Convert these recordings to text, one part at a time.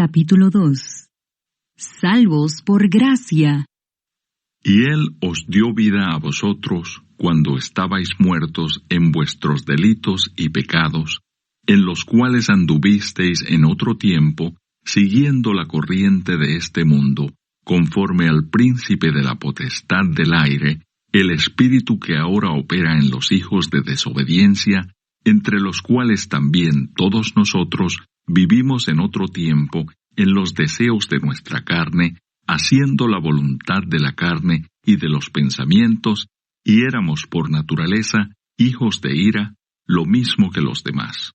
Capítulo 2. Salvos por gracia. Y Él os dio vida a vosotros cuando estabais muertos en vuestros delitos y pecados, en los cuales anduvisteis en otro tiempo, siguiendo la corriente de este mundo, conforme al príncipe de la potestad del aire, el espíritu que ahora opera en los hijos de desobediencia, entre los cuales también todos nosotros vivimos en otro tiempo en los deseos de nuestra carne, haciendo la voluntad de la carne y de los pensamientos, y éramos por naturaleza hijos de ira, lo mismo que los demás.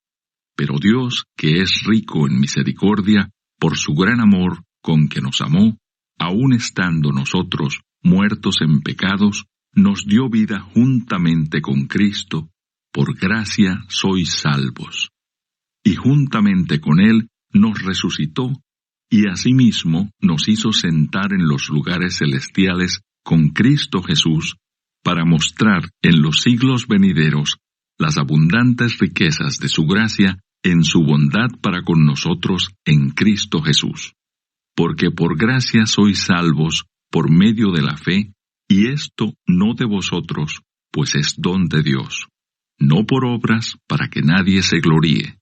Pero Dios, que es rico en misericordia, por su gran amor con que nos amó, aun estando nosotros muertos en pecados, nos dio vida juntamente con Cristo, por gracia sois salvos. Y juntamente con Él nos resucitó, y asimismo nos hizo sentar en los lugares celestiales con Cristo Jesús, para mostrar en los siglos venideros las abundantes riquezas de su gracia en su bondad para con nosotros en Cristo Jesús. Porque por gracia sois salvos por medio de la fe, y esto no de vosotros, pues es don de Dios, no por obras para que nadie se gloríe,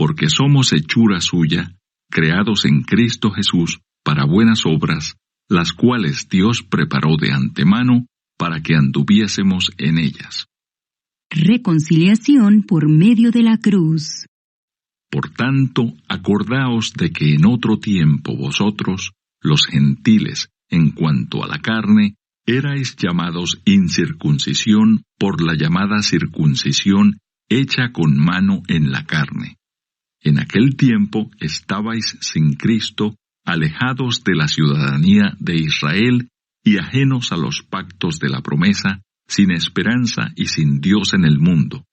porque somos hechura suya, creados en Cristo Jesús para buenas obras, las cuales Dios preparó de antemano para que anduviésemos en ellas. Reconciliación por medio de la cruz. Por tanto, acordaos de que en otro tiempo vosotros, los gentiles, en cuanto a la carne, erais llamados incircuncisión por la llamada circuncisión hecha con mano en la carne. En aquel tiempo estabais sin Cristo, alejados de la ciudadanía de Israel y ajenos a los pactos de la promesa, sin esperanza y sin Dios en el mundo.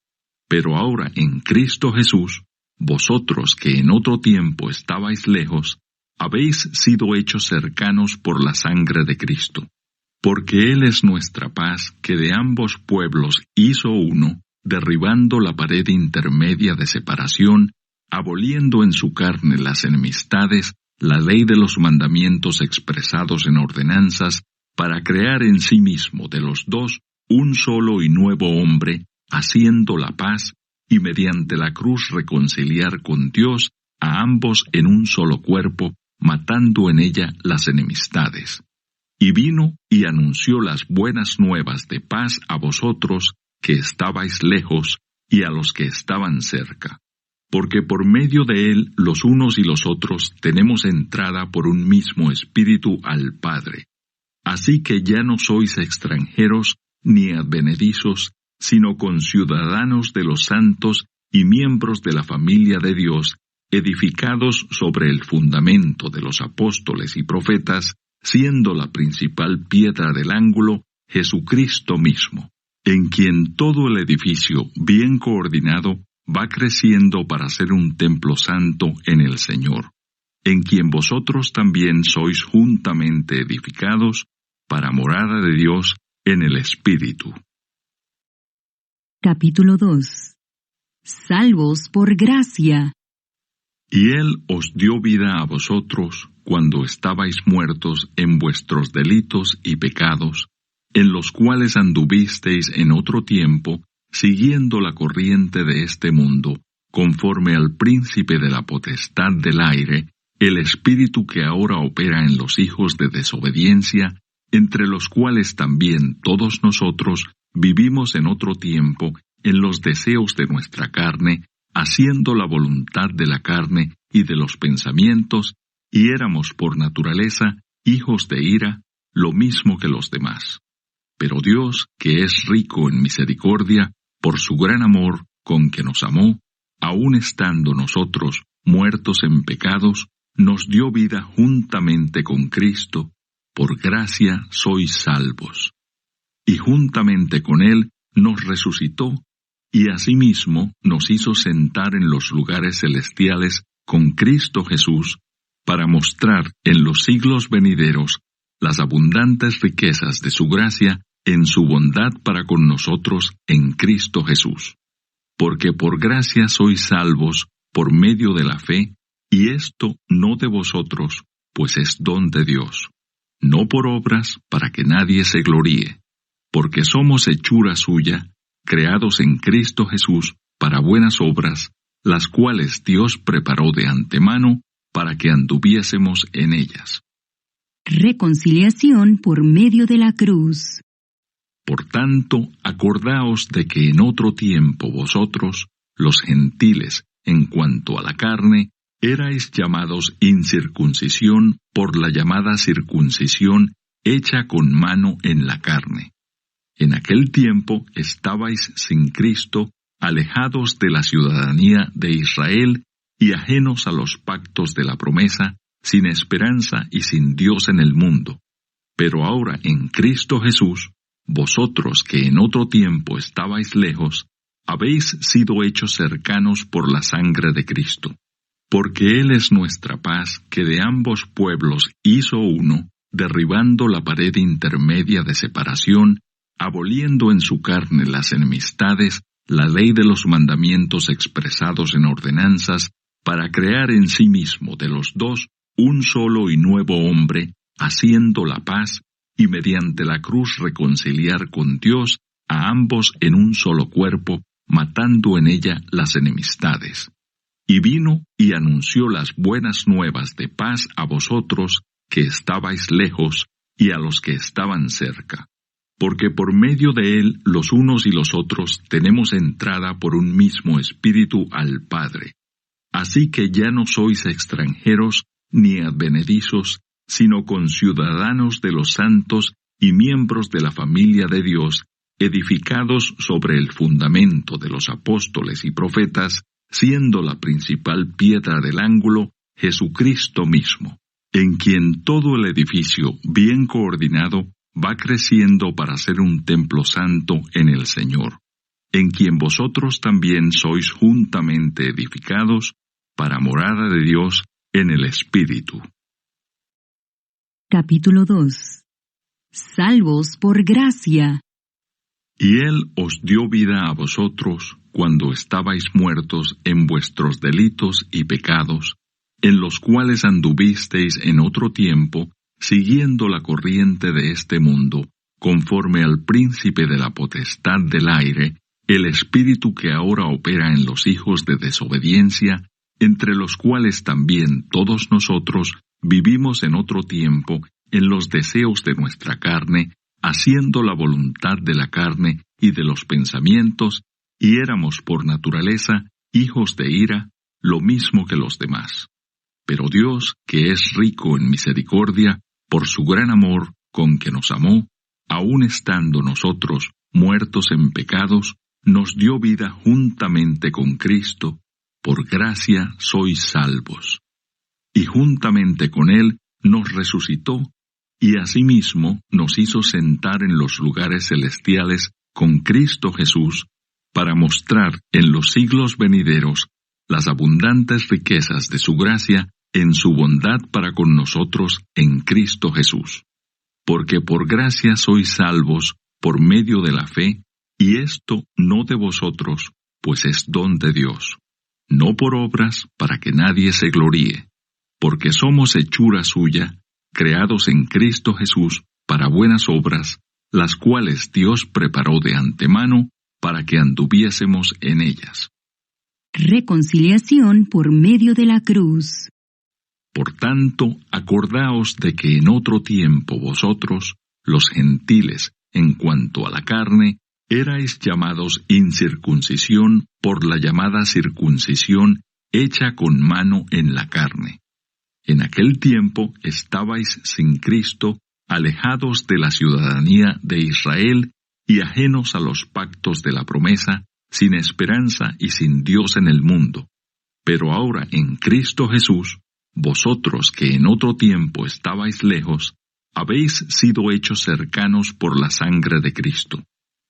Pero ahora en Cristo Jesús, vosotros que en otro tiempo estabais lejos, habéis sido hechos cercanos por la sangre de Cristo. Porque Él es nuestra paz, que de ambos pueblos hizo uno, derribando la pared intermedia de separación, aboliendo en su carne las enemistades, la ley de los mandamientos expresados en ordenanzas, para crear en sí mismo de los dos un solo y nuevo hombre, haciendo la paz, y mediante la cruz reconciliar con Dios a ambos en un solo cuerpo, matando en ella las enemistades. Y vino y anunció las buenas nuevas de paz a vosotros que estabais lejos y a los que estaban cerca. Porque por medio de Él los unos y los otros tenemos entrada por un mismo Espíritu al Padre. Así que ya no sois extranjeros ni advenedizos, sino conciudadanos de los santos y miembros de la familia de Dios, edificados sobre el fundamento de los apóstoles y profetas, siendo la principal piedra del ángulo Jesucristo mismo, en quien todo el edificio, bien coordinado, va creciendo para ser un templo santo en el Señor, en quien vosotros también sois juntamente edificados para morada de Dios en el Espíritu. Capítulo 2. Salvos por gracia. Y Él os dio vida a vosotros cuando estabais muertos en vuestros delitos y pecados, en los cuales anduvisteis en otro tiempo, siguiendo la corriente de este mundo, conforme al príncipe de la potestad del aire, el espíritu que ahora opera en los hijos de desobediencia, entre los cuales también todos nosotros vivimos en otro tiempo en los deseos de nuestra carne, haciendo la voluntad de la carne y de los pensamientos, y éramos por naturaleza hijos de ira, lo mismo que los demás. Pero Dios, que es rico en misericordia, por su gran amor con que nos amó, aun estando nosotros muertos en pecados, nos dio vida juntamente con Cristo, por gracia sois salvos. Y juntamente con Él nos resucitó, y asimismo nos hizo sentar en los lugares celestiales con Cristo Jesús, para mostrar en los siglos venideros las abundantes riquezas de su gracia en su bondad para con nosotros en Cristo Jesús. Porque por gracia sois salvos por medio de la fe, y esto no de vosotros, pues es don de Dios, no por obras para que nadie se gloríe, porque somos hechura suya, creados en Cristo Jesús para buenas obras, las cuales Dios preparó de antemano para que anduviésemos en ellas. Reconciliación por medio de la cruz. Por tanto, acordaos de que en otro tiempo vosotros, los gentiles, en cuanto a la carne, erais llamados incircuncisión por la llamada circuncisión hecha con mano en la carne. En aquel tiempo estabais sin Cristo, alejados de la ciudadanía de Israel y ajenos a los pactos de la promesa, sin esperanza y sin Dios en el mundo. Pero ahora en Cristo Jesús, vosotros que en otro tiempo estabais lejos, habéis sido hechos cercanos por la sangre de Cristo. Porque Él es nuestra paz, que de ambos pueblos hizo uno, derribando la pared intermedia de separación, aboliendo en su carne las enemistades, la ley de los mandamientos expresados en ordenanzas, para crear en sí mismo de los dos un solo y nuevo hombre, haciendo la paz, y mediante la cruz reconciliar con Dios a ambos en un solo cuerpo, matando en ella las enemistades. Y vino y anunció las buenas nuevas de paz a vosotros que estabais lejos y a los que estaban cerca. Porque por medio de él los unos y los otros tenemos entrada por un mismo espíritu al Padre. Así que ya no sois extranjeros ni advenedizos, sino conciudadanos de los santos y miembros de la familia de Dios, edificados sobre el fundamento de los apóstoles y profetas, siendo la principal piedra del ángulo Jesucristo mismo, en quien todo el edificio, bien coordinado, va creciendo para ser un templo santo en el Señor, en quien vosotros también sois juntamente edificados para morada de Dios en el Espíritu. Capítulo 2. Salvos por gracia. Y Él os dio vida a vosotros cuando estabais muertos en vuestros delitos y pecados, en los cuales anduvisteis en otro tiempo, siguiendo la corriente de este mundo, conforme al príncipe de la potestad del aire, el espíritu que ahora opera en los hijos de desobediencia, entre los cuales también todos nosotros vivimos en otro tiempo en los deseos de nuestra carne, haciendo la voluntad de la carne y de los pensamientos, y éramos por naturaleza hijos de ira, lo mismo que los demás. Pero Dios, que es rico en misericordia, por su gran amor con que nos amó, aun estando nosotros muertos en pecados, nos dio vida juntamente con Cristo, por gracia sois salvos. Y juntamente con Él nos resucitó, y asimismo nos hizo sentar en los lugares celestiales con Cristo Jesús, para mostrar en los siglos venideros las abundantes riquezas de su gracia en su bondad para con nosotros en Cristo Jesús. Porque por gracia sois salvos por medio de la fe, y esto no de vosotros, pues es don de Dios, no por obras para que nadie se gloríe, porque somos hechura suya, creados en Cristo Jesús para buenas obras, las cuales Dios preparó de antemano para que anduviésemos en ellas. Reconciliación por medio de la cruz. Por tanto, acordaos de que en otro tiempo vosotros, los gentiles, en cuanto a la carne, erais llamados incircuncisión por la llamada circuncisión hecha con mano en la carne. En aquel tiempo estabais sin Cristo, alejados de la ciudadanía de Israel y ajenos a los pactos de la promesa, sin esperanza y sin Dios en el mundo. Pero ahora en Cristo Jesús, vosotros que en otro tiempo estabais lejos, habéis sido hechos cercanos por la sangre de Cristo.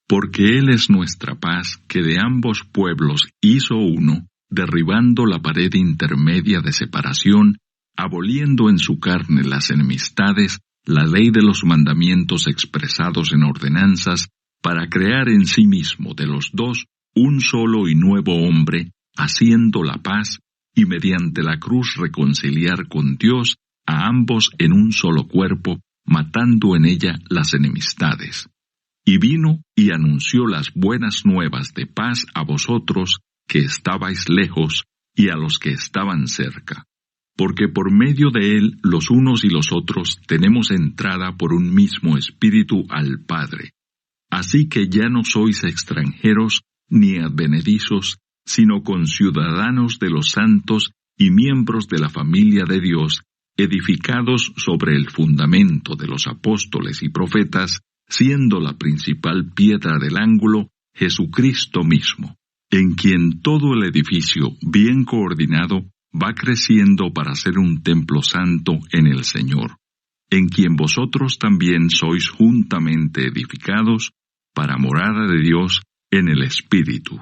Porque Él es nuestra paz, que de ambos pueblos hizo uno, derribando la pared intermedia de separación, aboliendo en su carne las enemistades, la ley de los mandamientos expresados en ordenanzas, para crear en sí mismo de los dos un solo y nuevo hombre, haciendo la paz, y mediante la cruz reconciliar con Dios a ambos en un solo cuerpo, matando en ella las enemistades. Y vino y anunció las buenas nuevas de paz a vosotros que estabais lejos y a los que estaban cerca. Porque por medio de él los unos y los otros tenemos entrada por un mismo Espíritu al Padre. Así que ya no sois extranjeros ni advenedizos, sino conciudadanos de los santos y miembros de la familia de Dios, edificados sobre el fundamento de los apóstoles y profetas, siendo la principal piedra del ángulo Jesucristo mismo, en quien todo el edificio, bien coordinado, va creciendo para ser un templo santo en el Señor, en quien vosotros también sois juntamente edificados para morada de Dios en el Espíritu.